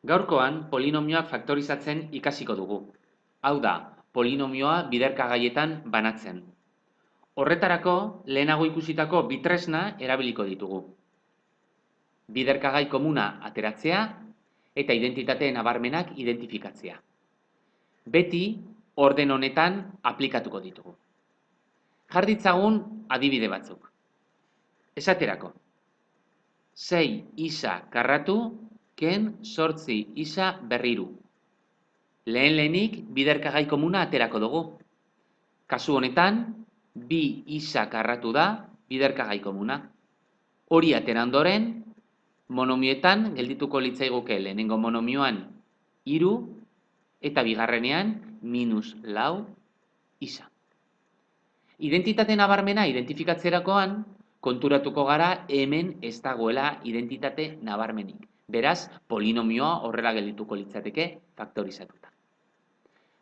Gaurkoan, polinomioak faktorizatzen ikasiko dugu. Hau da, polinomioa biderkagaietan banatzen. Horretarako, lehenago ikusitako bi tresna erabiliko ditugu. Biderkagai komuna ateratzea eta identitate nabarmenak identifikatzea. Beti, orden honetan aplikatuko ditugu. Jar ditzagun adibide batzuk. Esaterako, 6 isa karratu ken 8 isa berriru. Lehenik biderkagai komuna aterako dugu. Kasu honetan, 2 isa karratu da biderkagai komuna. Hori atera ondoren, monomioetan geldituko litzaiguke lehenengo monomioan 3 eta bigarrenean -4 isa. Identitate nabarmena identifikatzerakoan, konturatuko gara hemen ez dagoela identitate nabarmenik. Beraz, polinomioa horrela geldituko litzateke faktorizatuta.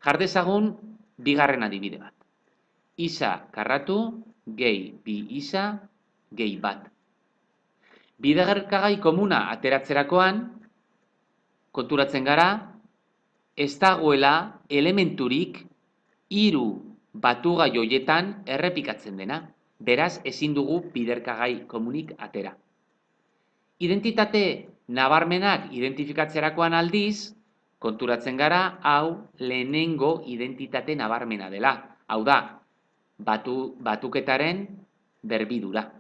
Jar dezagun bigarren adibide bat. Isa karratu gehi 2 isa gehi 1. Biderkagai komuna ateratzerakoan, konturatzen gara, ez dagoela elementurik 3 batugai hoietan errepikatzen dena. Beraz, ezin dugu biderkagai komunik atera. Identitate nabarmenak identifikatzerakoan aldiz, konturatzen gara, hau lehenengo identitate nabarmena dela. Hau da, batuketaren berbidura.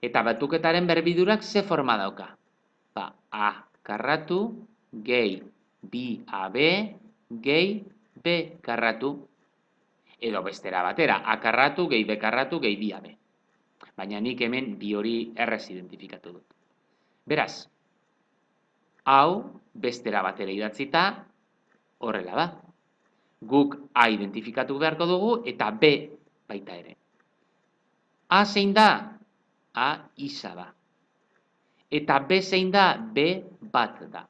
Eta batuketaren berbidurak ze forma dauka? A karratu gehi 2ab gehi b karratu. Edo bestera batera, a karratu gehi b karratu gehi 2ab. Baina nik hemen bi hori errez identifikatu dut. Beraz, hau bestera batera idatzita horrela da. Guk a identifikatu beharko dugu eta b baita ere. A zein da? A isa da. Eta b zein da? B bat da.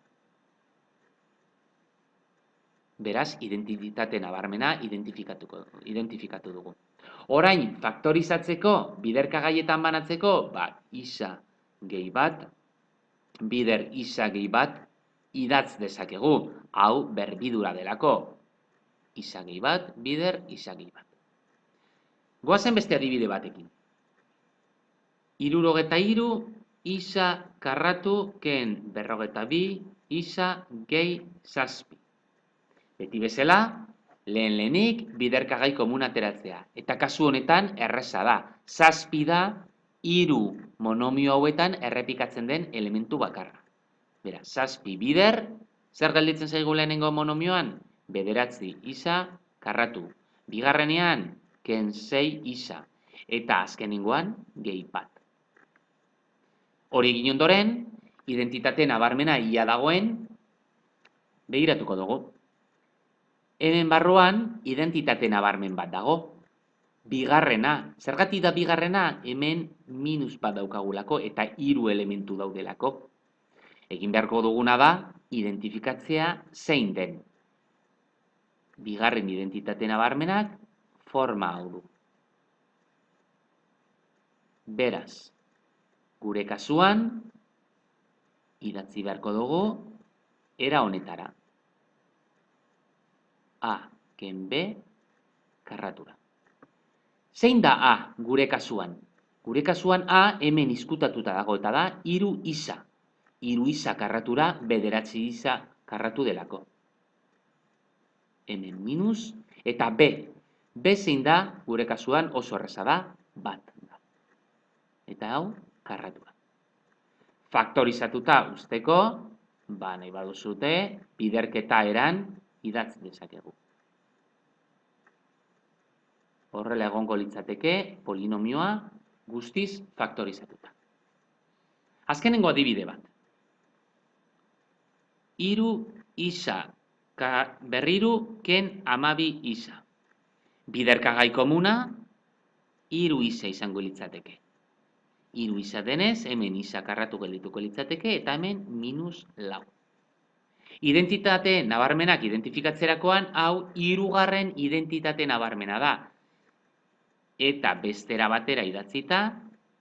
Beraz, identitate nabarmena identifikatu dugu. Orain, faktorizatzeko, biderkagaietan banatzeko, isa gehi 1, bider isa gehi 1, idatz dezakegu. Hau berbidura delako. Isa gehi 1, bider isa gehi 1. Goazen beste adibide batekin. 63 isa karratu ken 42 isa gehi 7. Beti bezala, lehenik biderkagai komun ateratzea. Eta kasu honetan erreza da. 7 da 3 monomio hauetan errepikatzen den elementu bakarra. Beraz, 7 bider, zer gelditzen zaigu lehenengo monomioan? 9 isa karratu. Bigarrenean, ken 6 isa. Eta azkenengoan, gehi 1. Hori egin ondoren, identitate nabarmena ia dagoen, begiratuko dugu. Hemen barruan, identitate nabarmen bat dago. Bigarrena. Zergatik da bigarrena? Hemen minus bat daukagulako eta 3 elementu daudelako. Egin beharko duguna da, identifikatzea zein den. Bigarren identitate nabarmenak forma hau du. Beraz, gure kasuan, idatzi beharko dugu, era honetara. A ken B karratura. Zein da A gure kasuan? Gure kasuan A hemen izkutatuta dago eta da 3 isa. 3 isa karratura 9 isa karratu delako. Hemen minus eta B. B zein da gure kasuan oso erreza da 1. Eta hau karratura. Faktorizatuta usteko, nahi baduzute, biderketa eran idatz dezakegu. Horrela egongo litzateke polinomioa guztiz faktorizatuta. Azkenengo adibide bat. 3 isa berriru ken 12 isa. Biderkagai komuna 3 isa izango litzateke. 3 isa denez, hemen isa karratu geldituko litzateke eta hemen -4. Identitate nabarmenak identifikatzerakoan, hau 3. identitate nabarmena da. Eta bestera batera idatzita,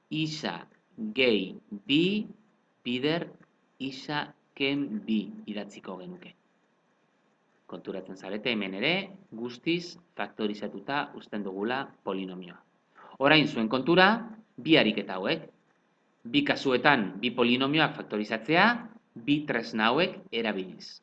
isa gehi 2 bider isa azken bi idatziko genuke. Konturatzen zarete hemen ere, guztiz faktorizatuta uzten dugula polinomioa. Orain zuen kontura, bi ariketa hauek. Bi kasuetan, bi polinomioak faktorizatzea, bi tresna hauek erabiliz.